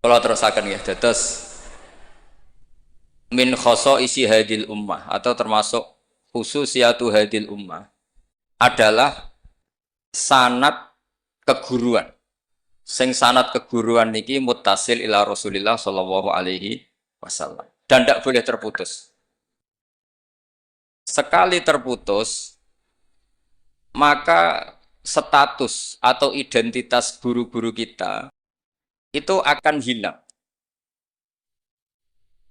Kalau terusakan ya, dados min isi hadil ummah atau termasuk khususiyatu hadil ummah adalah sanad keguruan. Sing sanad keguruan niki muttasil ila Rasulillah sallallahu alaihi wasallam dan tidak boleh terputus. Sekali terputus, maka status atau identitas guru-guru kita itu akan hilang.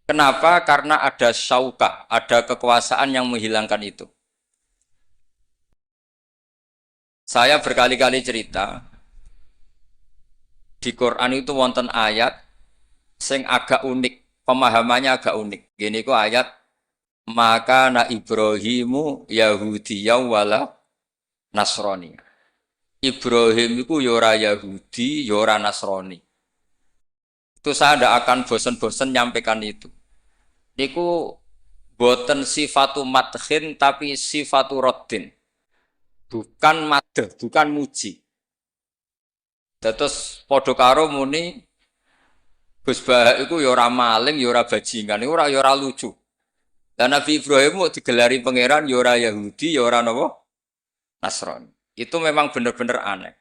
Kenapa? Karena ada syaukah, ada kekuasaan yang menghilangkan itu. Saya berkali-kali cerita, di Quran itu wonten ayat sing agak unik, pemahamannya agak unik. Gini ku ayat, maka na Ibrahimu Yahudiya wala Nasrani. Ibrahim itu yora Yahudi, yora Nasrani. Itu saya tidak akan bosan-bosan nyampaikan itu. Niku boten sifatu madhin tapi sifatu roddin. Bukan madh, bukan muji. Terus padha karo muni Gus Bah iku ya ora maling, ya ora bajingan, ya ora lucu. Dan Nabi Ibrahim mau digelari pangeran ya ora Yahudi, ya ora napa? Nasrani. Itu memang benar-benar aneh.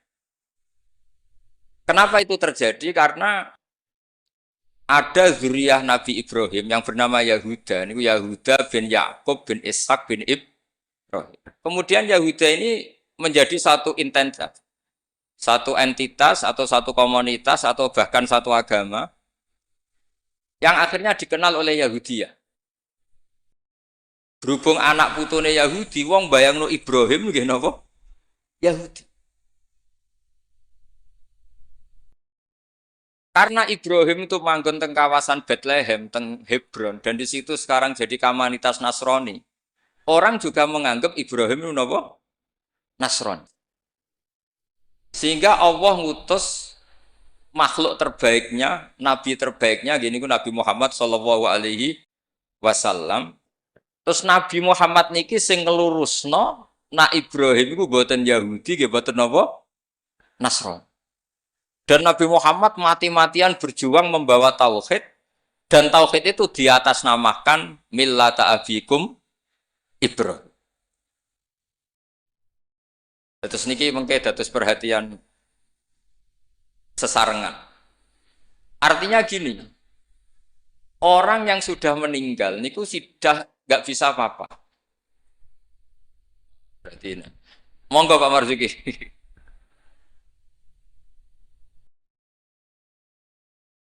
Kenapa itu terjadi? Karena ada zuriyah Nabi Ibrahim yang bernama Yahuda. Ini Yahuda bin Yakub bin Ishak bin Ibrahim. Kemudian Yahuda ini menjadi satu entitas, satu entitas atau satu komunitas atau bahkan satu agama yang akhirnya dikenal oleh Yahudiyah. Berhubung anak putune Yahudi, wong bayangno Ibrahim nggih napa? Yahudi. Karena Ibrahim itu manggon teng kawasan Bethlehem, teng Hebron, dan di situ sekarang jadi komunitas Nasrani. Orang juga menganggap Ibrahim itu napa? Nasrani. Sehingga Allah ngutus makhluk terbaiknya, nabi terbaiknya, gini ku Nabi Muhammad sallallahu alaihi wasallam. Terus Nabi Muhammad niki sing ngelurusno, nak Ibrahim iku boten Yahudi, nggih boten napa? Nasrani. Dan Nabi Muhammad mati-matian berjuang membawa tauhid, dan tauhid itu diatasnamakan millata abikum Ibrahim. Terus niki mengke dados perhatian sesarengan. Artinya gini, orang yang sudah meninggal niku sudah nggak bisa apa-apa. Berarti ini. Monggo Pak Marzuki.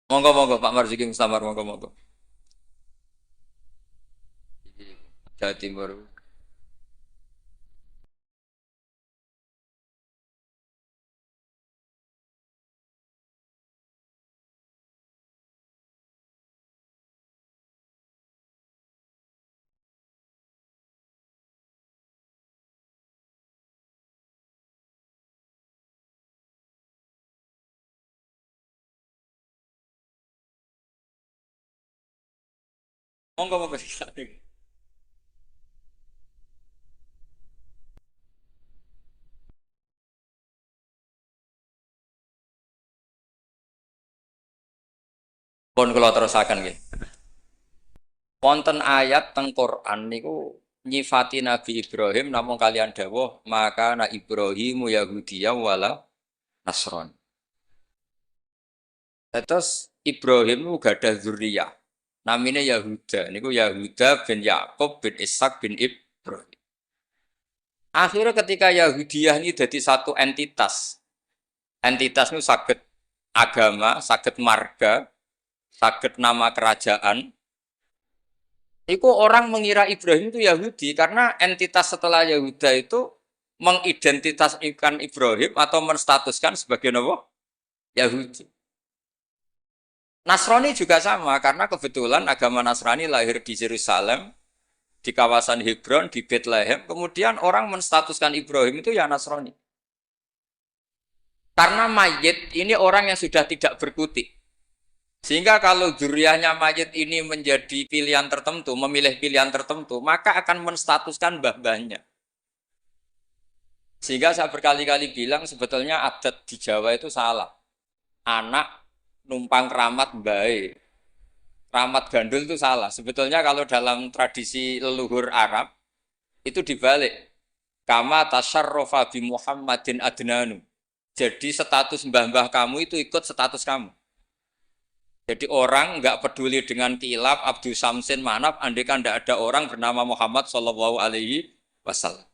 Monggo Pak Marzuki Mustamar, monggo. Jawa Timur. Monggo. Pun kula terusaken nggih. Wonten ayat teng Quran niku nyifati Nabi Ibrahim namung kalian dawuh maka na Ibrahimu Yahudiyya wala Nasron. Terus Ibrahim itu gadah zuriyah. Namanya Yahuda. Niku Yahuda bin Yakub bin Ishak bin Ibrahim. Akhirnya ketika Yahudiyah ini jadi satu entitas. Entitas itu saged agama, saged marga, saged nama kerajaan. Itu orang mengira Ibrahim itu Yahudi karena entitas setelah Yahuda itu mengidentitaskan Ibrahim atau menstatuskan sebagai apa? Yahudi. Nasrani juga sama karena kebetulan agama Nasrani lahir di Yerusalem, di kawasan Hebron, di Bethlehem. Kemudian orang menstatuskan Ibrahim itu ya Nasrani. Karena mayit ini orang yang sudah tidak berkutik. Sehingga kalau zuriyahnya mayit ini menjadi pilihan tertentu, memilih pilihan tertentu, maka akan menstatuskan mbah-mbahnya. Sehingga saya berkali-kali bilang sebetulnya adat di Jawa itu salah. Anak numpang keramat baik. Keramat gandul itu salah. Sebetulnya kalau dalam tradisi leluhur Arab itu dibalik. Kama tasyarrafa bi Muhammadin adnanu. Jadi status mbah-mbah kamu itu ikut status kamu. Jadi orang nggak peduli dengan kilaf, Abdul Samsin, Manaf, andai kan tidak ada orang bernama Muhammad Shallallahu Alaihi Wasallam.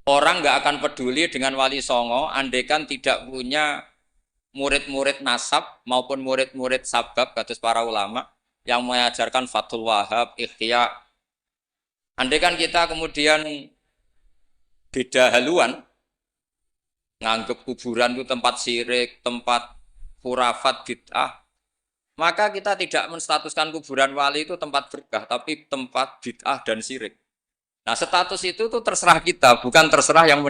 Orang nggak akan peduli dengan Wali Songo, andai kan tidak punya murid-murid nasab maupun murid-murid sabab, kata para ulama yang mengajarkan Fathul Wahab, Ikhya. Andai kan kita kemudian beda haluan, nganggep kuburan itu tempat syirik, tempat khurafat bid'ah, maka kita tidak menstatuskan kuburan wali itu tempat berkah, tapi tempat bid'ah dan syirik. Nah, status itu tuh terserah kita, bukan terserah yang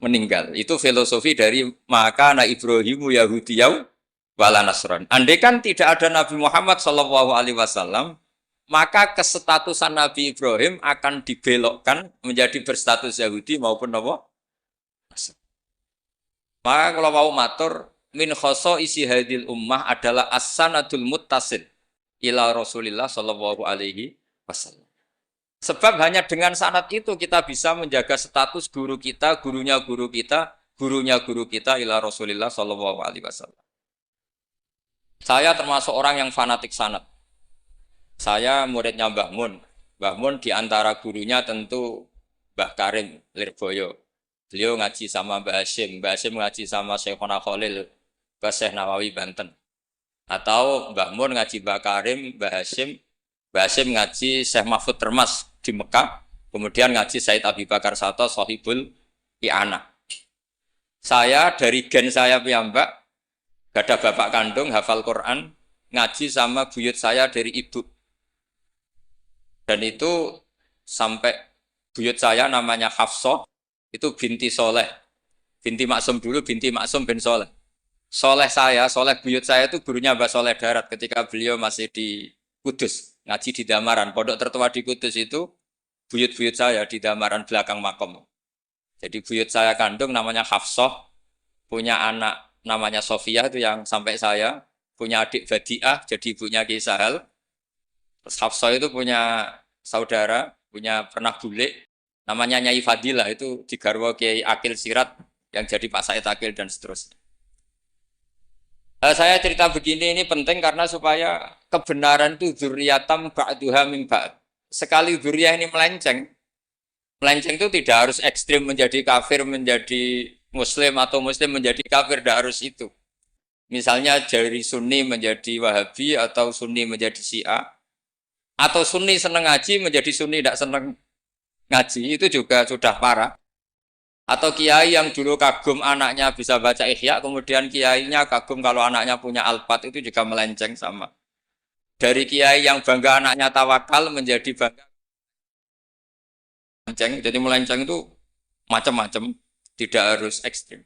meninggal. Itu filosofi dari maka na Ibrahimu Yahudiyau wala Nasran. Andai kan tidak ada Nabi Muhammad Shallallahu Alaihi Wasallam, maka kesestatusan Nabi Ibrahim akan dibelokkan menjadi berstatus Yahudi maupun apa? Maka kalau mau matur, min khoso isi hadil ummah adalah as-sanadul muttasil ila Rasulillah sallallahu alaihi wasallam. Sebab hanya dengan sanad itu kita bisa menjaga status guru kita, gurunya guru kita, gurunya guru kita ila Rasulillah sallallahu alaihi wasallam. Saya termasuk orang yang fanatik sanad. Saya muridnya Mbah Mun. Mbah Mun di antara gurunya tentu Mbah Karim Lirboyo. Beliau ngaji sama Mbah Hashim ngaji sama Syekhona Khalil ke Syekh Nawawi Banten. Atau Mbah Mun ngaji Mbah Karim, Mbah Hashim ngaji Syekh Mahfud Termas di Mekah, kemudian ngaji Said Abi Bakar Sato Sohibul I'ana. Saya dari gen saya piyambak, gak ada bapak kandung, hafal Quran, ngaji sama buyut saya dari ibu. Dan itu sampai buyut saya namanya Hafsah, itu binti Soleh. Binti Maksum dulu, binti Maksum bin Soleh. Soleh buyut saya itu gurunya Mbah Soleh Darat ketika beliau masih di Kudus, ngaji di Damaran. Pondok tertua di Kudus itu buyut-buyut saya di Damaran belakang makom. Jadi buyut saya kandung namanya Hafsah, punya anak namanya Sofia itu yang sampai saya, punya adik Badiah, jadi ibunya Ki Sahal. Terus Hafsah itu punya saudara, punya pernah bule, namanya Nyai Fadilah, itu di garwa Kiai Akil Sirat, yang jadi Pak Said Akil dan seterusnya. Saya cerita begini ini penting karena supaya kebenaran itu dzurriyatam ba'duha min ba'd. Sekali dzurriyah ini melenceng itu tidak harus ekstrim menjadi kafir, menjadi muslim, atau muslim menjadi kafir, tidak harus itu. Misalnya dari Sunni menjadi Wahabi, atau Sunni menjadi Syiah, atau Sunni senang ngaji menjadi Sunni tidak senang ngaji, itu juga sudah parah. Atau kiai yang dulu kagum anaknya bisa baca Ihya, kemudian kiainya kagum kalau anaknya punya Alfat, itu juga melenceng sama. Dari kiai yang bangga anaknya tawakal menjadi bangga melenceng. Jadi melenceng itu macam-macam, tidak harus ekstrim.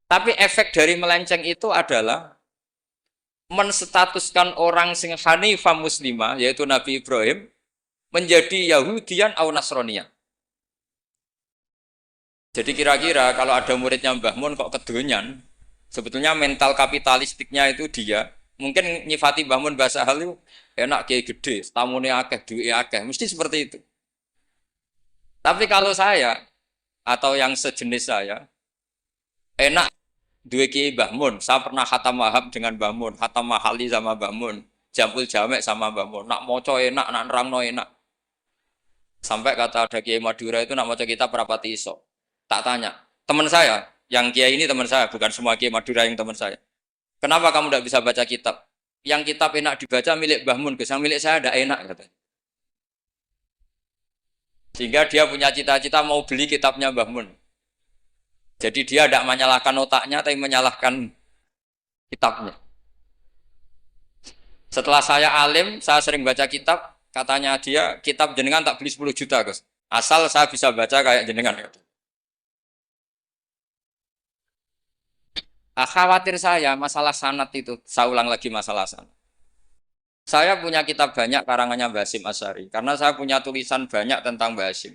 Tapi efek dari melenceng itu adalah menstatuskan orang sing hanifah muslimah, yaitu Nabi Ibrahim, menjadi Yahudian atau Nasronian. Jadi kira-kira kalau ada muridnya Mbah Mun kok kedonyan, sebetulnya mental kapitalistiknya itu dia, mungkin nyifati Mbah Mun bahasa hal itu enak kiai gede, tamune akeh, duwe akeh, mesti seperti itu. Tapi kalau saya atau yang sejenis saya, enak duwe kiai Mbah Mun, saya pernah khatam Wahab dengan Mbah Mun, khatam Mahali sama Mbah Mun, Jampul Jamek sama Mbah Mun, nak moco enak, nak nerangno enak. Sampai kata ada kiai Madura itu nak moco kitab rapati iso. Tak tanya, teman saya, yang kiai ini teman saya, bukan semua kiai Madura yang teman saya. Kenapa kamu tidak bisa baca kitab? Yang kitab enak dibaca milik Mbah Mun, yang milik saya tidak enak, katanya. Sehingga dia punya cita-cita mau beli kitabnya Mbah Mun. Jadi dia tidak menyalahkan otaknya, tapi menyalahkan kitabnya. Setelah saya alim, saya sering baca kitab, katanya dia, kitab jenengan tak beli 10 juta, Gus. Asal saya bisa baca kayak jenengan. Khawatir saya masalah sanad itu, saya ulang lagi masalah sanad. Saya punya kitab banyak karangannya Mbah Hasyim Asy'ari, karena saya punya tulisan banyak tentang Mbah Hasyim.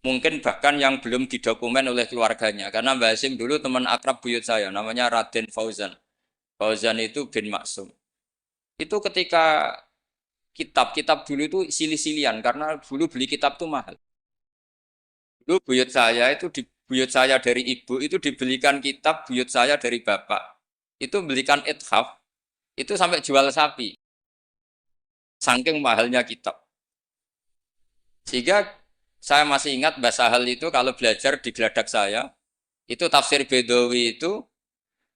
Mungkin bahkan yang belum didokumen oleh keluarganya. Karena Mbah Hasyim dulu teman akrab buyut saya, namanya Raden Fauzan. Fauzan itu bin Maksum. Itu ketika kitab-kitab dulu itu silih-silian, karena dulu beli kitab itu mahal. Dulu buyut saya itu buyut saya dari ibu itu dibelikan kitab buyut saya dari bapak. Itu belikan ithaf, itu sampai jual sapi. Saking mahalnya kitab. Sehingga saya masih ingat Mbah Sahal itu kalau belajar di geladak saya, itu tafsir Bedawi itu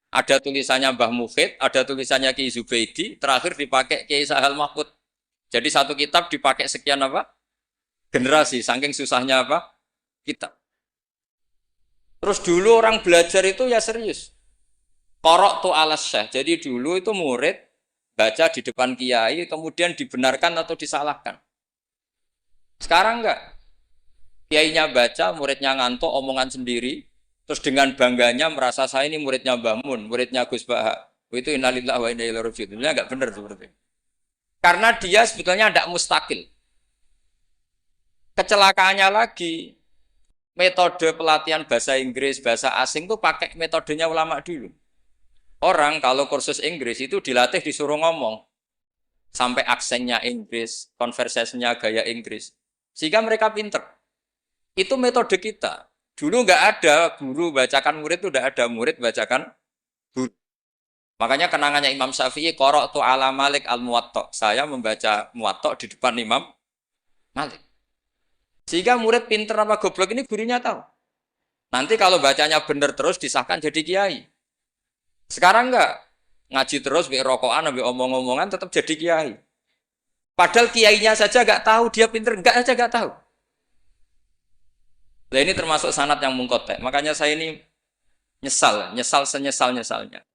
ada tulisannya Mbah Mufid, ada tulisannya Ki Zubaidi, terakhir dipakai Ki Sahal Mahfud. Jadi satu kitab dipakai sekian apa? Generasi, saking susahnya apa? Kitab. Terus dulu orang belajar itu ya serius. Korok tu alas syekh. Jadi dulu itu murid baca di depan kiai, kemudian dibenarkan atau disalahkan. Sekarang enggak. Kiainya baca, muridnya ngantuk, omongan sendiri. Terus dengan bangganya merasa saya ini muridnya Mbah Mun, muridnya Gus Baha. Itu innalillahi wa inna ilaihi raji'un. Ini enggak benar seperti itu. Karena dia sebetulnya tidak mustakil. Kecelakaannya lagi, metode pelatihan bahasa Inggris, bahasa asing itu pakai metodenya ulama dulu. Orang kalau kursus Inggris itu dilatih disuruh ngomong. Sampai aksennya Inggris, konversasinya gaya Inggris. Sehingga mereka pinter. Itu metode kita. Dulu nggak ada guru bacakan murid, itu tidak ada murid bacakan guru. Makanya kenangannya Imam Syafi'i, qara'tu ala Malik al-Muwatta. Saya membaca Muwatta di depan Imam Malik. Sehingga murid pinter apa goblok ini gurunya tahu. Nanti kalau bacanya benar terus disahkan jadi kiai. Sekarang enggak. Ngaji terus, ambil rokokan, ambil omong-omongan tetap jadi kiai. Padahal kiainya saja enggak tahu, dia pinter enggak aja enggak tahu. Nah ini termasuk sanad yang mungkotek. Makanya saya ini nyesal senyesal-nyesalnya.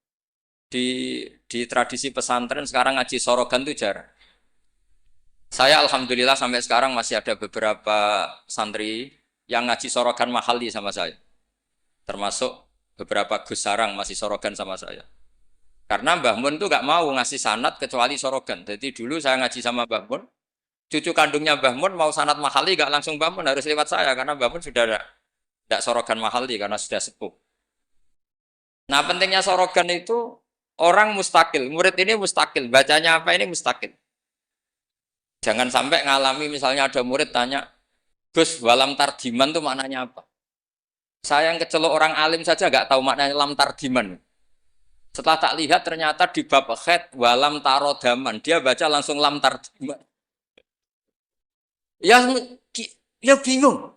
Di tradisi pesantren sekarang ngaji sorogan itu jarang. Saya alhamdulillah sampai sekarang masih ada beberapa santri yang ngaji sorogan mahali sama saya. Termasuk beberapa Gus Sarang masih sorogan sama saya. Karena Mbah Mun tuh gak mau ngasih sanad kecuali sorogan. Jadi dulu saya ngaji sama Mbah Mun, cucu kandungnya Mbah Mun mau sanad mahali gak langsung Mbah Mun, harus lewat saya karena Mbah Mun sudah tidak sorogan mahali karena sudah sepuh. Nah pentingnya sorogan itu orang mustakil, murid ini mustakil, bacanya apa ini mustakil. Jangan sampai ngalami misalnya ada murid tanya, Gus, walam tardiman itu maknanya apa? Saya yang kecelok orang alim saja nggak tahu maknanya lam tardiman. Setelah tak lihat ternyata di bab khed walam tarodaman, dia baca langsung lam tardiman. Ya bingung.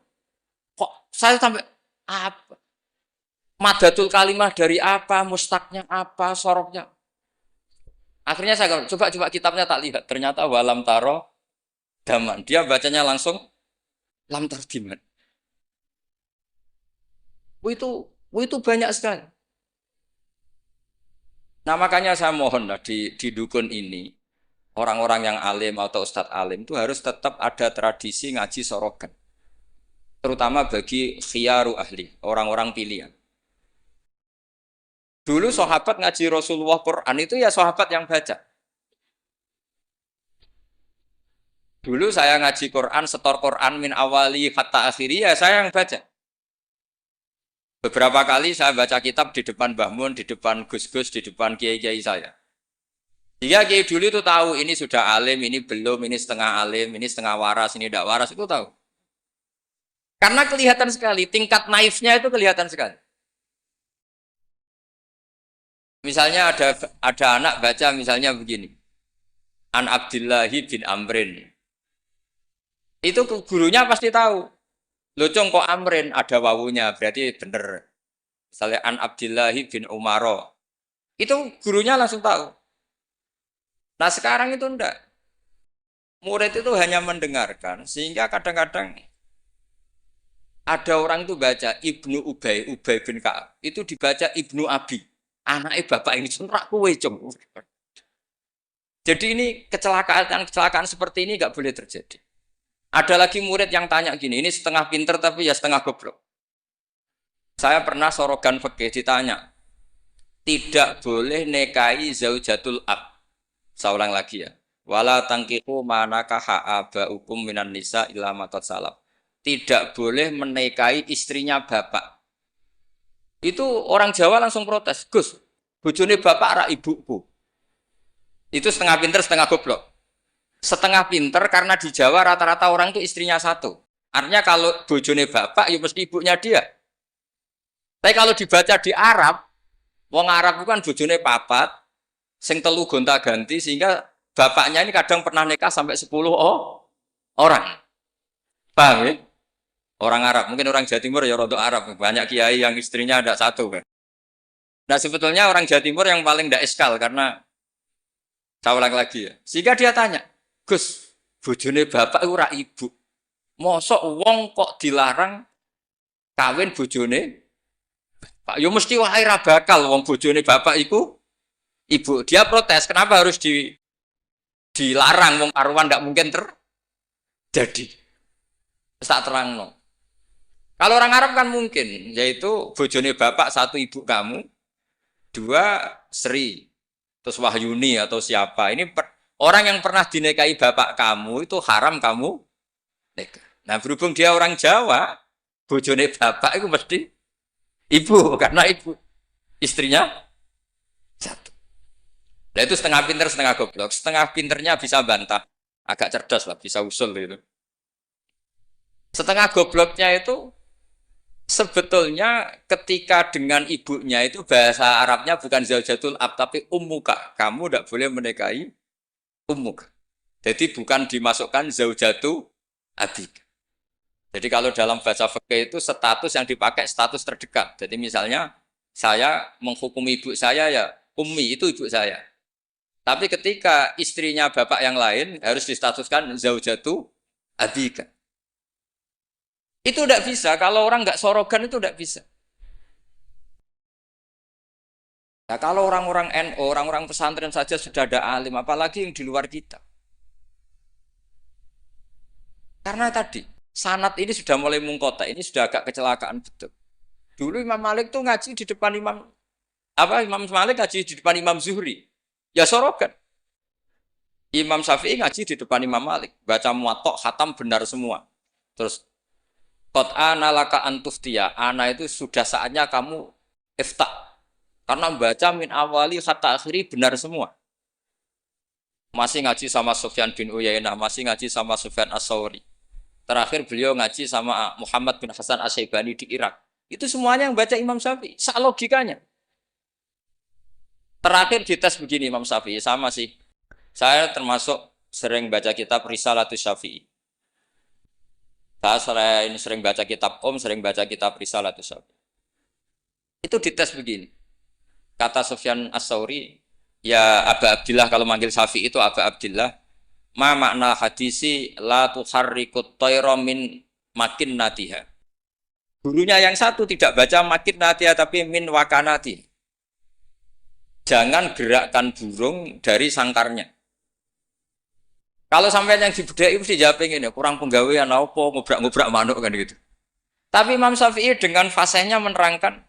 Kok saya sampai apa? Madatul kalimah dari apa? Mustaknya apa? Soroknya. Akhirnya saya coba kitabnya tak lihat. Ternyata walam taro daman. Dia bacanya langsung lam tardiman. Itu banyak sekali. Nah makanya saya mohon lah di dukun ini orang-orang yang alim atau ustadz alim itu harus tetap ada tradisi ngaji sorogan. Terutama bagi khiyaru ahli, orang-orang pilihan. Dulu sahabat ngaji Rasulullah Quran itu ya sahabat yang baca. Dulu saya ngaji Quran, setor Quran min awali hatta akhiri, ya saya yang baca. Beberapa kali saya baca kitab di depan Mbah Mun, di depan Gus-Gus, di depan kiai-kiai saya. Dia kiai dulu itu tahu ini sudah alim, ini belum, ini setengah alim, ini setengah waras, ini tidak waras, itu tahu. Karena kelihatan sekali, tingkat naifnya itu kelihatan sekali. Misalnya ada anak baca misalnya begini. An Abdillahi bin Amrin. Itu gurunya pasti tahu. Locong kok Amrin ada wawunya, berarti benar. Misalnya An Abdillahi bin Umaro. Itu gurunya langsung tahu. Nah sekarang itu enggak. Murid itu hanya mendengarkan, sehingga kadang-kadang ada orang itu baca Ibnu Ubay bin Ka'ab. Itu dibaca Ibnu Abi. Anaknya bapak ini sunrak kowe, Cung. Jadi ini kecelakaan seperti ini enggak boleh terjadi. Ada lagi murid yang tanya gini, ini setengah pinter tapi ya setengah goblok. Saya pernah sorogan fikih ditanya, tidak boleh nikahi zaujatul ab. Saya ulang lagi ya. Wala tangkihu manakaha abaukum minan nisa illa matat salaf. tidak boleh menikahi istrinya bapak. Itu orang Jawa langsung protes, Gus, bojone bapak rak ibuku. Itu setengah pinter, setengah goblok. Setengah pinter karena di Jawa rata-rata orang itu istrinya satu. Artinya kalau bojone bapak, ya mesti ibunya dia. Tapi kalau dibaca di Arab, wong Arab bukan bojone papat, sing telu gonta-ganti sehingga bapaknya ini kadang pernah nikah sampai 10 orang. Paham ya? Orang Arab, mungkin orang Jawa Timur ya rodok Arab, banyak kiai yang istrinya ada satu kan. Nah sebetulnya orang Jawa Timur yang paling tidak eskal karena saya ulang lagi ya. Sehingga dia tanya, Gus, bojone bapak itu rak ibu. Mosok wong kok dilarang kawin bojone Pak? Yo mesti wae ra bakal wong bojone bapak iku ibu. Dia protes, kenapa harus dilarang wong karuan ndak mungkin terjadi. Tak terangno. Kalau orang Arab kan mungkin, yaitu bojone bapak satu ibu kamu, dua Sri, terus Wahyuni atau siapa. Ini orang yang pernah dinikahi bapak kamu itu haram kamu nikah. Nah berhubung dia orang Jawa, bojone bapak itu mesti ibu, karena ibu istrinya satu. Nah itu setengah pinter, setengah goblok. Setengah pinternya bisa bantah, agak cerdas lah, bisa usul gitu. Setengah gobloknya itu sebetulnya ketika dengan ibunya itu bahasa Arabnya bukan zaujatul ab tapi ummuka. Kamu tidak boleh menikahi ummuka. Jadi bukan dimasukkan zaujatu abik. Jadi kalau dalam bahasa fikih itu status yang dipakai status terdekat. Jadi misalnya saya menghukumi ibu saya ya ummi itu ibu saya. Tapi ketika istrinya bapak yang lain harus distatuskan zaujatu abika. Itu tidak bisa, kalau orang nggak sorogan itu tidak bisa. Nah, kalau orang-orang NU, orang-orang pesantren saja sudah ada alim, apalagi yang di luar kita. Karena tadi, sanad ini sudah mulai mungkota, ini sudah agak kecelakaan betul. Dulu Imam Malik tuh ngaji di depan Imam Malik ngaji di depan Imam Zuhri. Ya sorogan. Imam Syafi'i ngaji di depan Imam Malik, baca muwatta, khatam benar semua. Terus Qad ana laka antuftiya, ana itu sudah saatnya kamu ifta. Karena membaca min awali hatta akhiri benar semua. Masih ngaji sama Sufyan bin Uyainah, masih ngaji sama Sufyan As-Sawri. Terakhir beliau ngaji sama Muhammad bin Hasan As-Syaibani di Irak. Itu semuanya yang baca Imam Syafi'i, sak logikanya. Terakhir dites begini Imam Syafi'i, sama sih. Saya termasuk sering baca kitab Risalatus Syafi'i. Saya sering baca kitab sering baca kitab Risalatus Syafi'i. Itu dites begini. Kata Sufyan As-Sawri, ya Aba Abdillah, kalau manggil Syafi'i itu Aba Abdillah, ma makna hadisi la tuharrikut tayra min makin natiha. Gurunya yang satu tidak baca makin natiha tapi min wakanati. Jangan gerakkan burung dari sangkarnya. Kalau sampai yang dibudai mesti jawab ini, kurang penggawean apa ngobrak-ngobrak manuk kan gitu. Tapi Imam Syafi'i dengan fasihnya menerangkan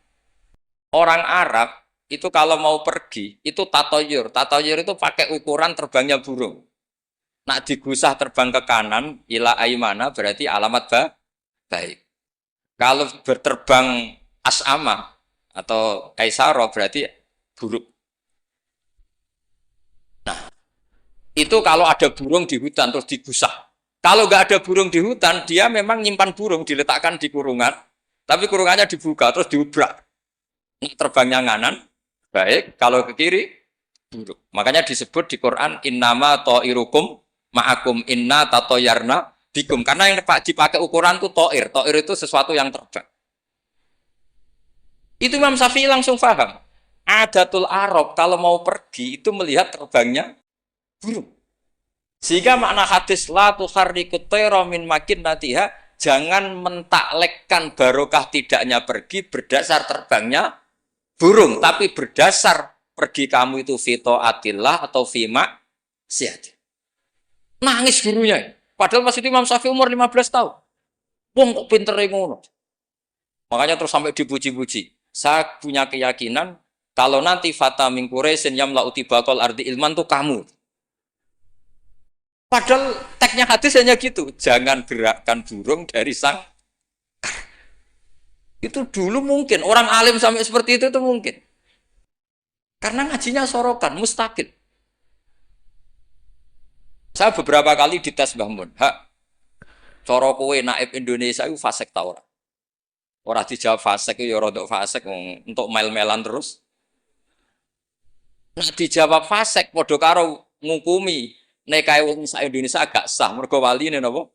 orang Arab itu kalau mau pergi itu tatoyur. Tatoyur itu pakai ukuran terbangnya burung. Nak digusah terbang ke kanan ila aimana berarti alamat baik. Kalau berterbang as'ama atau kaisaro berarti buruk. Itu kalau ada burung di hutan terus digusah. Kalau nggak ada burung di hutan, dia memang nyimpan burung, diletakkan di kurungan, tapi kurungannya dibuka terus diubrak. Terbangnya nganan, baik. Kalau ke kiri, buruk. Makanya disebut di Quran innama ta'irukum ma'akum inna tatoyarna bikum. Karena yang dipakai ukuran itu ta'ir. Ta'ir itu sesuatu yang terbang. Itu Imam Syafi'i langsung paham. Adatul Arab kalau mau pergi itu melihat terbangnya burung. Sehingga makna hadis la tuharrikut tayra min makin natiha, jangan mentaklekkan barokah tidaknya pergi berdasar terbangnya burung, tapi berdasar pergi kamu itu fi taatillah atau fi maksiat. Nangis gurunya. Padahal masih Imam Syafi'i umur 15 tahun. Wong kok pintere ngono. Makanya terus sampai dipuji-puji. Saya punya keyakinan kalau nanti fata min Quraisyin yamla'u tibaqal ardi ilman tuh kamu. Padahal Konteksnya hadis hanya gitu. Jangan gerakkan burung dari sang. Itu dulu mungkin. Orang alim sampai seperti itu mungkin. Karena ngajinya sorokan, mustakil. Saya beberapa kali dites Mbah Mun. Hak, coro kowe naib Indonesia itu fasek ta ora? Ora dijawab fasek ya rodok fasek untuk mel-melan terus. Nah dijawab fasek padha karo ngukumi nek kae wong Indonesia agak sah mergo waline napa?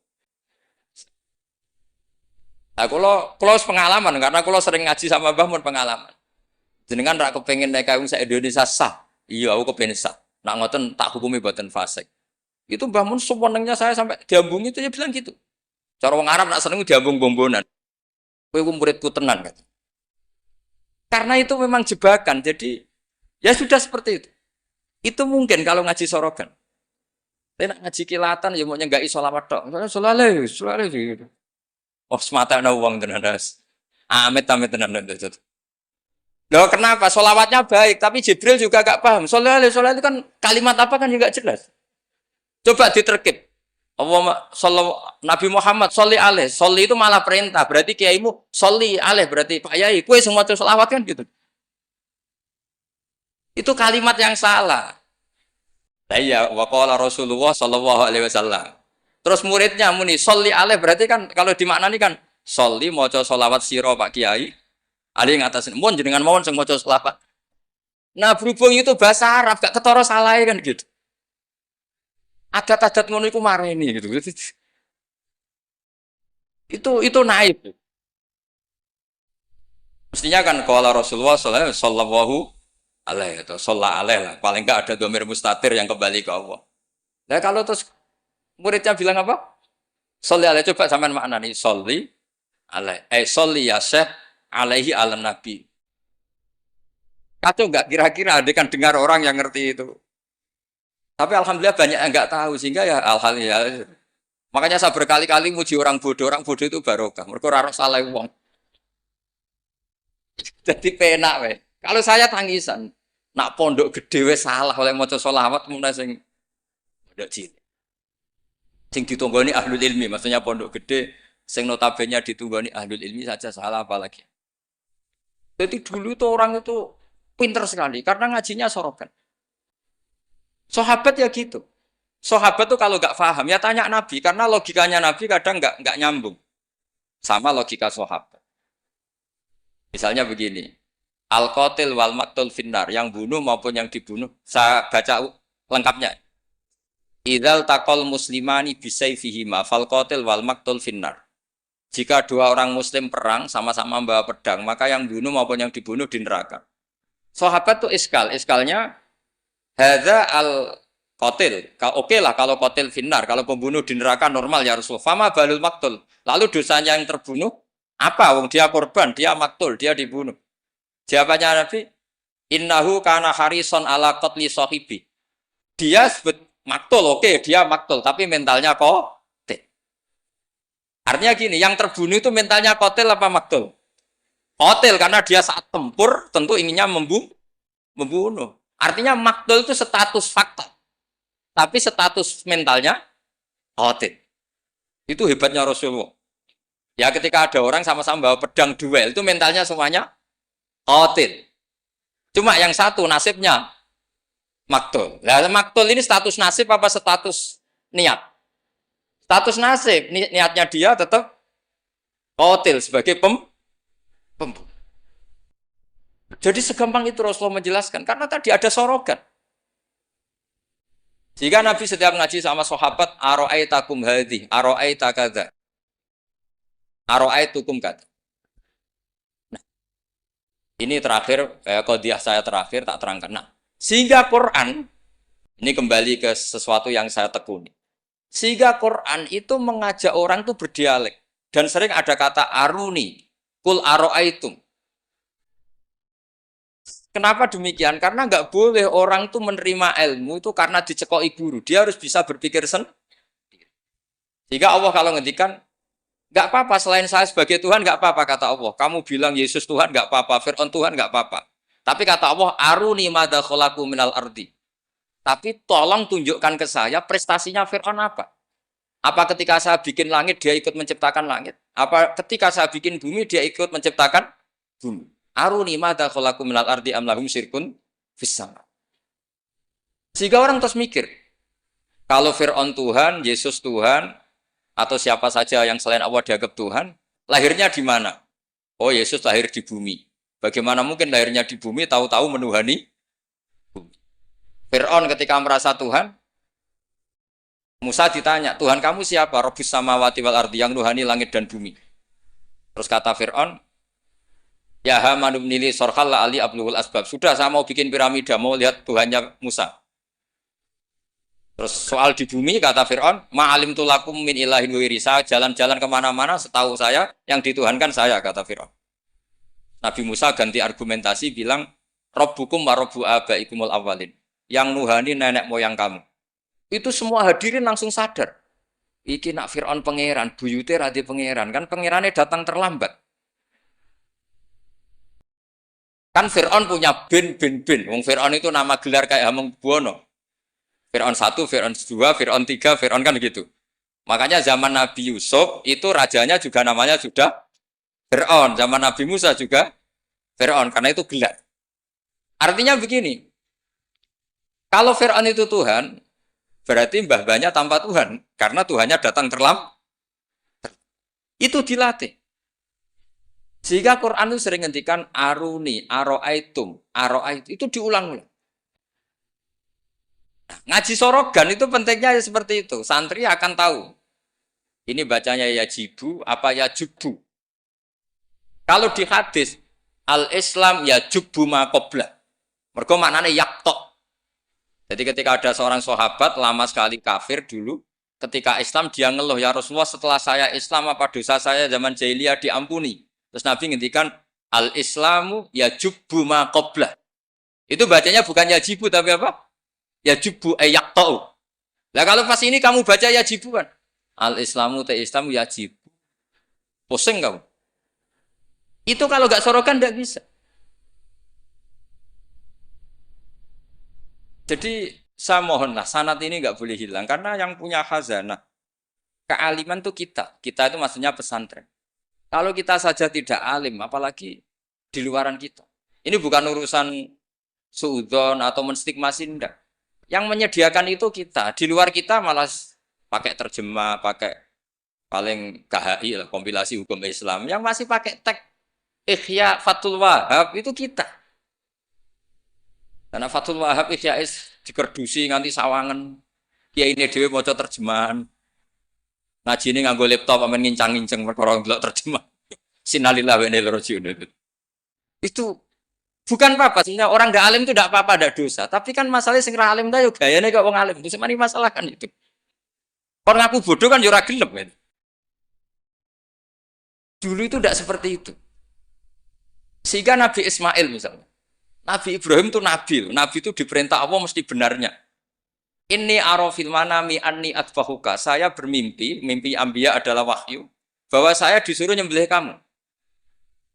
Nah, kalau pengalaman karena kalau sering ngaji sama Mbah Mun pengalaman. Jenengan rak kepengin nek kae wong Indonesia sah. Iya aku kepengin sah. Nak ngoten tak hukumi boten fasik. Itu Mbah Mun sewenengnya saya sampai diambung itu dia bilang gitu. Cara wong Arab nak seneng diambung bombonan. Kowe muridku tenan kata. Karena itu memang jebakan. Jadi ya sudah seperti itu. Itu mungkin kalau ngaji sorogan. Tapi nak ngaji kilatan ya mau nyenggak isolawat tok. Solale gitu. Oh semata ana wong tenan das. Amit tenan itu. Loh kenapa? Solawatnya baik, tapi Jibril juga gak paham. Solale itu kan kalimat apa kan juga jelas. Coba diterkip. Nabi Muhammad sholli alaih. Sholli itu malah perintah. Berarti kiaimu sholli alaih. Berarti Pak Yai, kue semua itu sholawat kan gitu. Itu kalimat yang salah. Nah iya, waqala Rasulullah sallallahu alaihi wasallam. Terus muridnya muni sholli alaih. Berarti kan kalau dimaknani kan sholli maca sholawat sira Pak Kiai. Ali ngatasin, mohon jenengan mohon sing maca sholawat. Nah berhubung itu bahasa Arab, gak ketara salah kan gitu. Adat-adat ngono iku mareni gitu. Itu naib. Mestinya kan kalau Rasulullah sallallahu alaihi atau sholla alaih lah. Paling enggak ada domir mustatir yang kembali ke Allah. Nah kalau terus muridnya bilang apa? Sholli alaih, coba sampean maknani sholli alaih. Sholli ya syekh alaihi ala nabi. Kacau enggak kira-kira ada kan dengar orang yang ngerti itu. Tapi alhamdulillah banyak yang enggak tahu sehingga ya alhamdulillah. Makanya saya berkali-kali muji orang bodoh itu barokah. Mereka ora salah wong. Jadi penak we. Kalau saya tangisan, nak pondok gede we salah oleh maca sholawat mun sing pondok cilik. Sing ditunggoni ahlul ilmi, maksudnya pondok gede sing notabene ditunggoni ahlul ilmi saja salah apalagi. Jadi dulu itu orang itu pinter sekali karena ngajinya sorokan. Sahabat ya gitu. Sahabat tuh kalau nggak paham ya tanya Nabi karena logikanya Nabi kadang nggak nyambung sama logika sahabat. Misalnya begini, al-qatil wal maqtul finnar, yang bunuh maupun yang dibunuh. Saya baca lengkapnya. Idzal taqal muslimani bisayfihima fal qatil wal maqtul finnar. Jika dua orang muslim perang sama-sama membawa pedang, maka yang bunuh maupun yang dibunuh di neraka. Sahabat tuh iskalnya hadza al-qatil. Oke lah kalau qatil finnar, kalau pembunuh di neraka normal ya Rasul. Fama balul maqtul. Lalu dosanya yang terbunuh apa? Wong dia korban, dia maktul, dia dibunuh. Jawabannya Nabi, innahu kana harison ala qatli sahibi. Dia sebut maktul, oke, dia maktul, tapi mentalnya qatil. Artinya gini, yang terbunuh itu mentalnya qatil apa maktul? Qatil karena dia saat tempur tentu inginnya membunuh. Artinya maktul itu status fakta. Tapi status mentalnya qatil. Itu hebatnya Rasulullah. Ya ketika ada orang sama-sama bawa pedang duel, itu mentalnya semuanya qatil. Cuma yang satu nasibnya maktul. Nah, maktul ini status nasib apa status niat? Status nasib, niatnya dia tetap qatil sebagai pembunuh. Jadi segampang itu Rasulullah menjelaskan karena tadi ada sorogan. Jika Nabi setiap ngaji sama sahabat, aro'aitakum hadhi, aro'aita kadza. Aro'aitukum kadza. Nah, ini terakhir, qadhiyah saya terakhir tak terangkan. Nah, sehingga Quran, ini kembali ke sesuatu yang saya tekuni. Sehingga Quran itu mengajak orang itu berdialek. Dan sering ada kata aruni, kul aro'aitum. Kenapa demikian? Karena nggak boleh orang itu menerima ilmu itu karena dicekoki guru. Dia harus bisa berpikir sendiri. Jika Allah kalau ngendikan, nggak apa-apa selain saya sebagai Tuhan nggak apa-apa kata Allah. Kamu bilang Yesus Tuhan nggak apa-apa, Fir'aun Tuhan nggak apa-apa. Tapi kata Allah, aruni madza khalaqu minal ardi. Tapi tolong tunjukkan ke saya prestasinya Fir'aun apa. Apa ketika saya bikin langit dia ikut menciptakan langit? Apa ketika saya bikin bumi dia ikut menciptakan bumi? Aruni madza khalaqu minal ardi am lahum syirkun fis sama. Sehingga orang terus mikir, kalau Fir'aun Tuhan, Yesus Tuhan, atau siapa saja yang selain Allah dianggap Tuhan, lahirnya di mana? Oh, Yesus lahir di bumi. Bagaimana mungkin lahirnya di bumi tahu-tahu menuhani bumi? Fir'aun ketika merasa Tuhan, Musa ditanya, Tuhan kamu siapa? Rabbus samawati wal ardi, yang nuhani langit dan bumi. Terus kata Fir'aun, ya Haman ibnili sorhal la ali abluhul asbab. Sudah, saya mau bikin piramida, mau lihat Tuhannya Musa. Terus soal di bumi, kata Fir'aun, ma'alim tulakum min ilahin wirisa, jalan-jalan kemana-mana, setahu saya, yang dituhankan saya, kata Fir'aun. Nabi Musa ganti argumentasi, bilang, Rabbukum wa rabbu abaikumul awalin. Yang nuhani nenek moyang kamu. Itu semua hadirin langsung sadar. Iki nak Fir'aun pangeran, buyute radi pangeran. Kan pangerannya datang terlambat. Kan Fir'aun punya bin. Wong Fir'aun itu nama gelar kayak Hamengkubuwono. Fir'aun 1, Fir'aun 2, Fir'aun 3, Fir'aun kan gitu. Makanya zaman Nabi Yusuf itu rajanya juga namanya sudah Fir'aun. Zaman Nabi Musa juga Fir'aun. Karena itu gelar. Artinya begini. Kalau Fir'aun itu Tuhan, berarti mbah-mbahnya tanpa Tuhan. Karena Tuhannya datang terlambat. Itu dilatih. Sehingga Quran itu sering ngendikan aruni, aro'aitum, itu diulang-ulang. Nah, ngaji sorogan itu pentingnya seperti itu. Santri akan tahu. Ini bacanya yajibu, apa yajubu. Kalau di hadis, al-Islam yajubu ma qoblah. Mergo maknanya yaktok. Jadi ketika ada seorang sahabat lama sekali kafir dulu, ketika Islam dia ngeluh, ya Rasulullah setelah saya Islam apa dosa saya zaman jahiliyah diampuni. Terus Nabi ngendikan al-Islamu yajubu ma qoblah. Itu bacanya bukan yajibu tapi apa? Yajubu yaktau. Lah kalau pas ini kamu baca yajibu kan? Al-Islamu Islamu yajibu. Pusing kamu. Itu kalau nggak sorokan nggak bisa. Jadi saya mohonlah sanad ini nggak boleh hilang karena yang punya khazanah kealiman itu kita itu maksudnya pesantren. Kalau kita saja tidak alim, apalagi di luaran kita. Ini bukan urusan suudzon atau menstigmasi enggak. Yang menyediakan itu kita, di luar kita malah pakai terjemah, pakai paling KHI lah kompilasi hukum Islam. Yang masih pakai teks Ihya Fathul Wahab itu kita. Karena Fathul Wahab Ihya'is dikerdusi nganti sawangan. Ya ini dhewe maca terjemahan. Ngaji ini nganggo laptop amen ngincang-ngincang perkara ndelok terjemah. Sinalillah wa inna ilaihi. Itu bukan apa-apa, sehingga orang nggak alim itu tidak apa-apa, tidak dosa. Tapi kan masalahnya sing ra alim ta yo gayane kok wong alim. Itu semani masalah kan itu. Orang aku bodoh kan yo ora gelem kan. Dulu itu tidak seperti itu. Sehingga Nabi Ismail misalnya. Nabi Ibrahim itu nabi. Nabi itu diperintah Allah mesti benarnya. Inni arafil manami anni atbahuka. Saya bermimpi, mimpi Anbiya adalah wahyu, bahwa saya disuruh nyembelih kamu.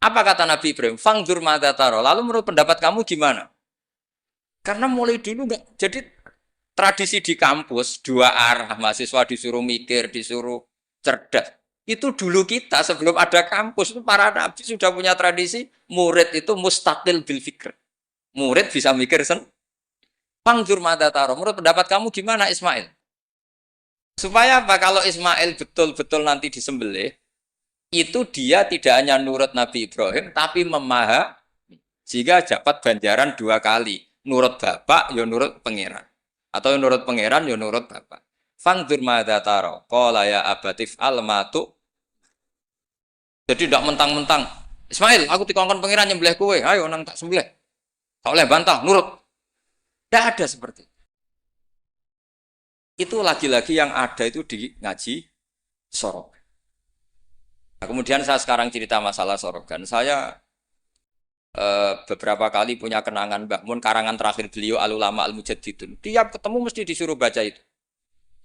Apa kata Nabi Ibrahim? Fangdur madza tara. Lalu menurut pendapat kamu gimana? Karena mulai dulu enggak. Jadi tradisi di kampus dua arah, mahasiswa disuruh mikir, disuruh cerdas. Itu dulu kita sebelum ada kampus itu para nabi sudah punya tradisi murid itu mustaqil bil fikr. Murid bisa mikir Fangdur madza tara. Menurut pendapat kamu gimana Ismail? Supaya apa? Kalau Ismail betul-betul nanti disembelih, itu dia tidak hanya nurut Nabi Ibrahim, tapi memahami. Jika dapat ganjaran dua kali. Nurut bapak, ya nurut pangeran. Atau nurut pangeran, ya nurut bapak. Fangdur madza tara. Qala ya abatif al-matu. Jadi tidak mentang-mentang. Ismail, aku dikongkon pangeran nyembelih kowe. Ayo nang tak sembelih. Tak oleh bantah, nurut. Tidak ada seperti itu. Itu lagi-lagi yang ada itu di ngaji sorogan. Nah, kemudian saya sekarang cerita masalah sorogan. Saya beberapa kali punya kenangan Mbah Mun, karangan terakhir beliau Al-Ulama Al-Mujaddidun. Tiap ketemu mesti disuruh baca itu.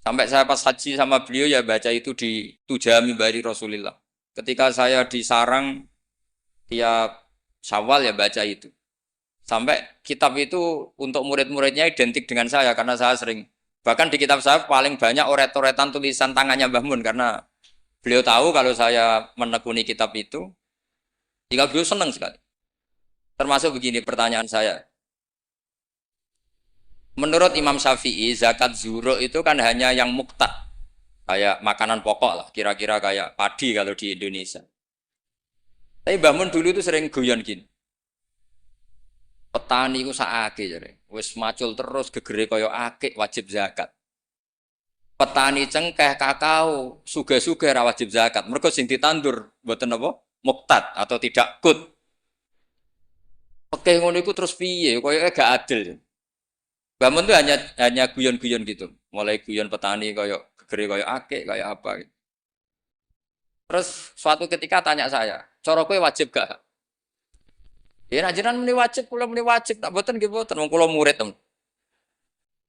Sampai saya pas haji sama beliau ya baca itu di Tujami Bari Rasulillah. Ketika saya di sarang tiap Syawal ya baca itu. Sampai kitab itu untuk murid-muridnya identik dengan saya karena saya sering Bahkan di kitab saya paling banyak oret-oretan tulisan tangannya Mbah Mun karena beliau tahu kalau saya menekuni kitab itu, jika beliau senang sekali. Termasuk begini pertanyaan saya. Menurut Imam Syafi'i, zakat zuhur itu kan hanya yang muqtad. Kayak makanan pokok lah, kira-kira kayak padi kalau di Indonesia. Tapi Mbah Mun dulu itu sering guyon gini. Petani ku sakake jare. Wis macul terus gegere kaya akik wajib zakat. Petani cengkeh kakao sugih-sugih ra wajib zakat. Mergo sing ditandur mboten apa? Muqtad atau tidak kut. Oke ngono iku terus piye? Kaya gak adil. Mbah Mun tuh hanya guyon-guyon gitu. Mulai guyon petani kaya gegere kaya akik kaya apa gitu. Terus suatu ketika tanya saya, "Cara kowe wajib gak?" Ya nek jenengan muni wajib, kula muni wajib, tak boten nggih boten, wong kula murid tem.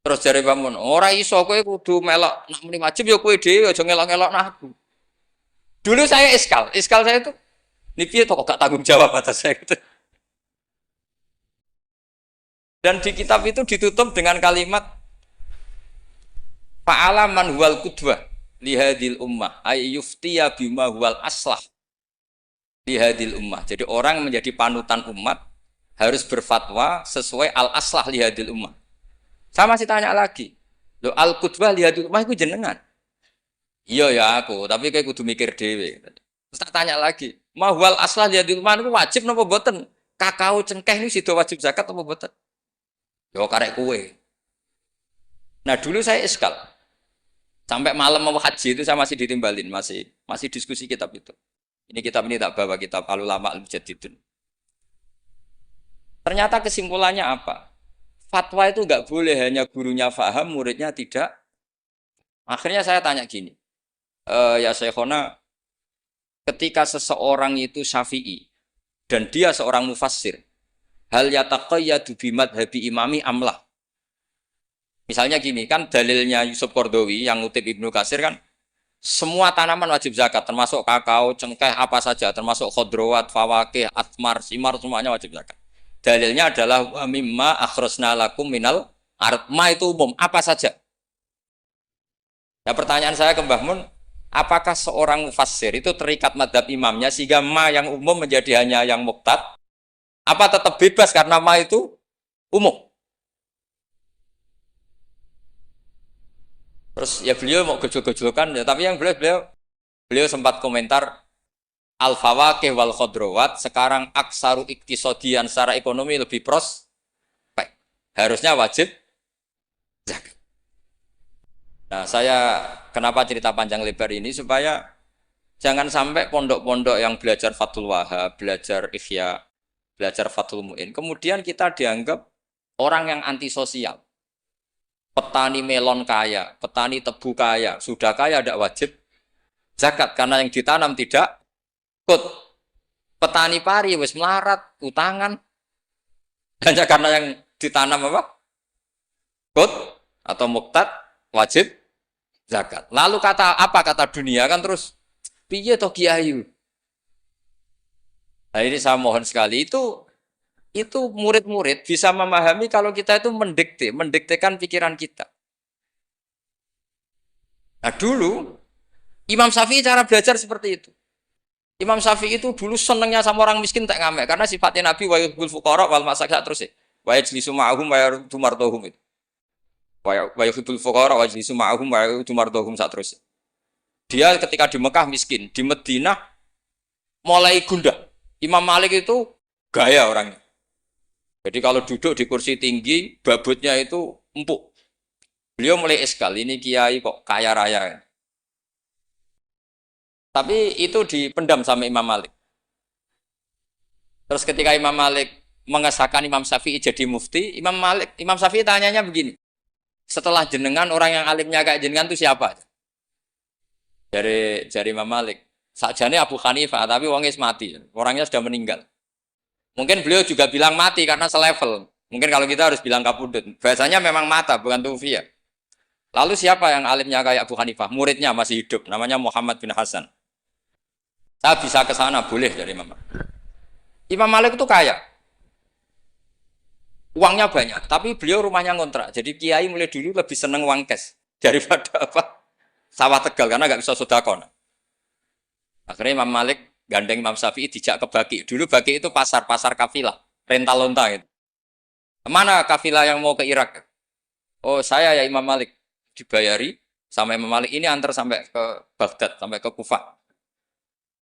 Terus jare Mbah Mun, ora iso kowe kudu melok nek muni wajib ya kowe dhewe aja ngelok-ngelokno aku. Dulu saya iskal saya itu niki kok gak tanggung jawab atas saya gitu. Dan di kitab itu ditutup dengan kalimat fa'ala man huwal qudwah lihadil ummah ay yuftiya bima huwal aslah lihadil ummah. Jadi orang menjadi panutan umat harus berfatwa sesuai al-aslah lihadil ummah. Saya masih tanya lagi. Loh al-qudwah lihadil ummah itu jenengan. Iya ya aku, tapi kayak kudu mikir dhewe. Terus tak tanya lagi, mahwal aslah lihadil ummah itu wajib napa boten? Kakao cengkeh ini sido wajib zakat apa boten? Yo karek kue. Nah dulu saya iskal. Sampai malam mau haji itu saya masih ditimbalin, masih diskusi kitab itu. Ini kitab ini tak bawa kitab Al-Ulama Al-Mujaddidun. Ternyata kesimpulannya apa? Fatwa itu nggak boleh hanya gurunya faham, muridnya tidak. Akhirnya saya tanya gini, ya Syekhona, ketika seseorang itu syafi'i dan dia seorang mufassir, hal yataqayyadu bimadhabi imami amlah. Misalnya gini, kan dalilnya Yusuf Qardawi yang ngutip Ibnu Katsir kan, semua tanaman wajib zakat, termasuk kakao, cengkeh, apa saja, termasuk khodrowat, fawakih, atmar, simar, semuanya wajib zakat. Dalilnya adalah wa mimma akhrajna lakum minal ard. Ma itu umum, apa saja. Nah pertanyaan saya ke Mbah Mun, apakah seorang mufassir itu terikat madhab imamnya sehingga ma yang umum menjadi hanya yang muqtad? Apa tetap bebas karena ma itu umum? Terus ya beliau mau gejol-gejolkan ya, tapi yang beliau sempat komentar al-fawakih wal khodrowat sekarang aksaru iktisodian secara ekonomi lebih prospek. Harusnya wajib zakat. Nah, saya kenapa cerita panjang lebar ini supaya jangan sampai pondok-pondok yang belajar Fathul Wahhab, belajar Ihya, belajar Fathul Mu'in, kemudian kita dianggap orang yang antisosial. Petani melon kaya, petani tebu kaya, sudah kaya tidak wajib zakat karena yang ditanam tidak kut. Petani pari wis melarat, utangan, hanya karena yang ditanam apa? Kut atau muqtad wajib zakat. Lalu kata dunia kan terus piye to kiai? Nah ini saya mohon sekali itu murid-murid bisa memahami kalau kita itu mendiktekan pikiran kita. Nah dulu Imam Syafi'i cara belajar seperti itu. Imam Syafi'i itu dulu senengnya sama orang miskin tak ngamek karena sifatnya Nabi wa yuhibbul fuqara wal masakin terus ya. Wa yajlisu ma'ahum wa yardu mardohum itu. Wa yuhibbul fuqara wa yajlisu ma'ahum wa yardu mardohum terus. Dia ketika di Mekah miskin, di Madinah mulai gundah. Imam Malik itu gaya orangnya. Jadi kalau duduk di kursi tinggi, babutnya itu empuk. Beliau mulai iskal, ini kiai kok kaya raya. Tapi itu dipendam sama Imam Malik. Terus ketika Imam Malik mengesahkan Imam Syafi'i jadi mufti, Imam Syafi'i tanyanya begini. Setelah jenengan, orang yang alimnya kayak jenengan itu siapa? Dari Imam Malik. Sakjane Abu Hanifah, tapi orangnya mati. Orangnya sudah meninggal. Mungkin beliau juga bilang mati karena selevel. Mungkin kalau kita harus bilang kapundut. Biasanya memang mata, bukan tufi ya. Lalu siapa yang alimnya kayak Abu Hanifah? Muridnya masih hidup, namanya Muhammad bin Hasan. Saya bisa ke sana, boleh dari Imam Malik. Imam Malik itu kaya. Uangnya banyak, tapi beliau rumahnya ngontrak. Jadi kiai mulai dulu lebih seneng uang cash daripada apa sawah Tegal karena nggak bisa sodakon. Akhirnya Imam Malik gandeng Imam Syafi'i dijak ke Baki. Dulu Baki itu pasar kafilah, rental lonta gitu. Kemana kafilah yang mau ke Irak? Oh saya ya Imam Malik dibayari sama Imam Malik ini antar sampai ke Baghdad, sampai ke Kufah.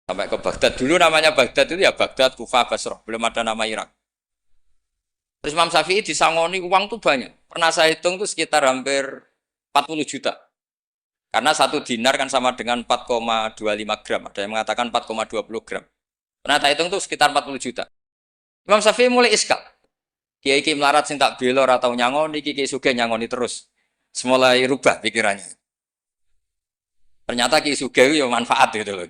Sampai ke Baghdad. Dulu namanya Baghdad itu ya Baghdad, Kufah, Basrah. Belum ada nama Irak. Terus Imam Syafi'i disangoni uang tuh banyak. Pernah saya hitung tuh sekitar hampir 40 juta. Karena satu dinar kan sama dengan 4,25 gram. Ada yang mengatakan 4,20 gram. Pernah saya hitung tuh sekitar 40 juta. Imam Syafi'i mulai iskal. Kiai Kiai melarat sing tak belor atau nyangoni, Kiai Sugih nyangoni terus. Semulai rubah pikirannya. Ternyata Kiai Sugih itu manfaat gitu loh.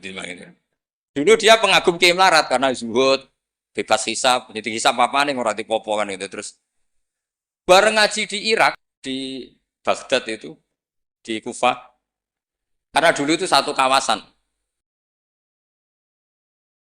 Dulu dia pengagum Kiai melarat karena zuhud, bebas hisap, jadi hisap apa nih ngurati popo kan gitu. Terus bareng ngaji di Irak, di Baghdad itu, di Kufah. Karena dulu itu satu kawasan.